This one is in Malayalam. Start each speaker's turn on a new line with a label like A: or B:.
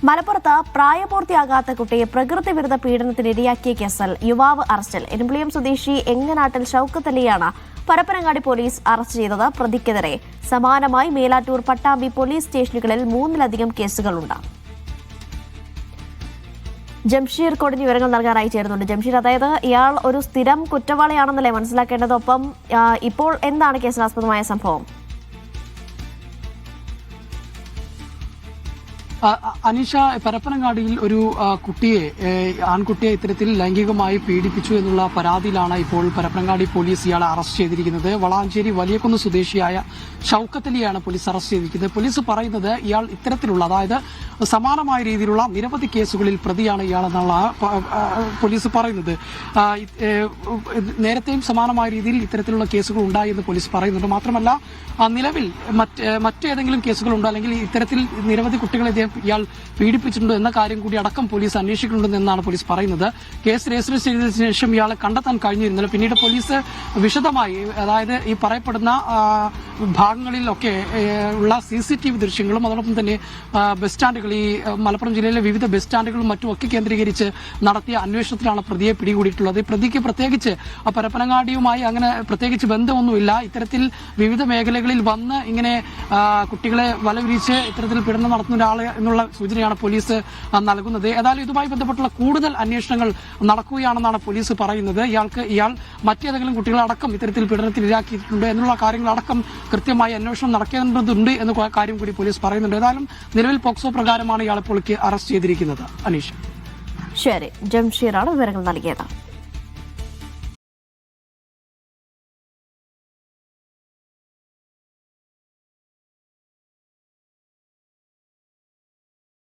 A: മലപ്പുറത്ത് പ്രായപൂർത്തിയാകാത്ത കുട്ടിയെ പ്രകൃതി വിരുദ്ധ പീഡനത്തിന് ഇരയാക്കിയ കേസിൽ യുവാവ് അറസ്റ്റിൽ. എരുമ്പുളിയം സ്വദേശി എങ്ങനാട്ടിൽ ഷൌക്കത്ത് അലിയാണ് പരപ്പനങ്ങാടി പോലീസ് അറസ്റ്റ് ചെയ്തത്. പ്രതിക്കെതിരെ സമാനമായി മേലാറ്റൂർ, പട്ടാമ്പി പോലീസ് സ്റ്റേഷനുകളിൽ 3-ലധികം കേസുകളുണ്ട്. ജംഷീർ കോടിന് വിവരങ്ങൾ നൽകാനായി ചേരുന്നുണ്ട്. ജംഷീർ, അതായത് ഇയാൾ ഒരു സ്ഥിരം കുറ്റവാളിയാണെന്നല്ലേ മനസ്സിലാക്കേണ്ടത്? ഒപ്പം ഇപ്പോൾ എന്താണ് കേസിനാസ്പദമായ സംഭവം?
B: അനീഷ, പരപ്പനങ്ങാടിയിൽ ഒരു ആൺകുട്ടിയെ ഇത്തരത്തിൽ ലൈംഗികമായി പീഡിപ്പിച്ചു എന്നുള്ള പരാതിയിലാണ് ഇപ്പോൾ പരപ്പനങ്ങാടി പോലീസ് ഇയാളെ അറസ്റ്റ് ചെയ്തിരിക്കുന്നത്. വളാഞ്ചേരി വലിയകുന്ന് സ്വദേശിയായ ഷൌക്കത്ത് അലിയാണ് പോലീസ് അറസ്റ്റ് ചെയ്തിരിക്കുന്നത്. പോലീസ് പറയുന്നത് ഇയാൾ ഇത്തരത്തിലുള്ള, അതായത് സമാനമായ രീതിയിലുള്ള നിരവധി കേസുകളിൽ പ്രതിയാണ് ഇയാളെന്നുള്ള പോലീസ് പറയുന്നത്. നേരത്തെയും സമാനമായ രീതിയിൽ ഇത്തരത്തിലുള്ള കേസുകൾ ഉണ്ടായി എന്ന് പോലീസ് പറയുന്നുണ്ട്. മാത്രമല്ല, നിലവിൽ മറ്റേതെങ്കിലും കേസുകളുണ്ടോ, അല്ലെങ്കിൽ ഇത്തരത്തിൽ നിരവധി കുട്ടികളെ ഇയാൾ പീഡിപ്പിച്ചിട്ടുണ്ടോ എന്ന കാര്യം കൂടി അടക്കം പോലീസ് അന്വേഷിക്കുന്നുണ്ടെന്നാണ് പോലീസ് പറയുന്നത്. കേസ് രജിസ്റ്റർ ചെയ്തതിനു ശേഷം ഇയാളെ കണ്ടെത്താൻ കഴിഞ്ഞിരുന്നില്ല. പിന്നീട് പോലീസ് വിശദമായി, അതായത് ഈ പറയപ്പെടുന്ന ഭാഗങ്ങളിലൊക്കെ ഉള്ള CCTV ദൃശ്യങ്ങളും അതോടൊപ്പം തന്നെ ബസ് സ്റ്റാൻഡുകൾ, ഈ മലപ്പുറം ജില്ലയിലെ വിവിധ ബസ് സ്റ്റാൻഡുകളും മറ്റുമൊക്കെ കേന്ദ്രീകരിച്ച് നടത്തിയ അന്വേഷണത്തിലാണ് പ്രതിയെ പിടികൂടിയിട്ടുള്ളത്. പ്രതിക്ക് പ്രത്യേകിച്ച് പരപ്പനങ്ങാടിയുമായി അങ്ങനെ പ്രത്യേകിച്ച് ബന്ധമൊന്നുമില്ല. ഇത്തരത്തിൽ വിവിധ മേഖലകളിൽ വന്ന് ഇങ്ങനെ കുട്ടികളെ വലവിരിച്ച് ഇത്തരത്തിൽ പീഡനം നടത്തുന്ന ഒരാൾ എന്നുള്ള സൂചനയാണ് പോലീസ് നൽകുന്നത്. ഏതായാലും ഇതുമായി ബന്ധപ്പെട്ടുള്ള കൂടുതൽ അന്വേഷണങ്ങൾ നടക്കുകയാണെന്നാണ് പോലീസ് പറയുന്നത്. ഇയാൾ മറ്റേതെങ്കിലും കുട്ടികളടക്കം ഇത്തരത്തിൽ പീഡനത്തിൽ ഇരയാക്കിയിട്ടുണ്ട് എന്നുള്ള കാര്യങ്ങളടക്കം കൃത്യമായി അന്വേഷണം നടക്കേണ്ടതുണ്ട് എന്ന കാര്യം കൂടി പോലീസ് പറയുന്നുണ്ട്. ഏതായാലും നിലവിൽ പോക്സോ പ്രകാരമാണ് ഇയാളെ ഇപ്പോൾ അറസ്റ്റ് ചെയ്തിരിക്കുന്നത്. അനീഷ്,
A: ശരി, ജംഷീറാണ് വിവരങ്ങൾ നൽകിയത്.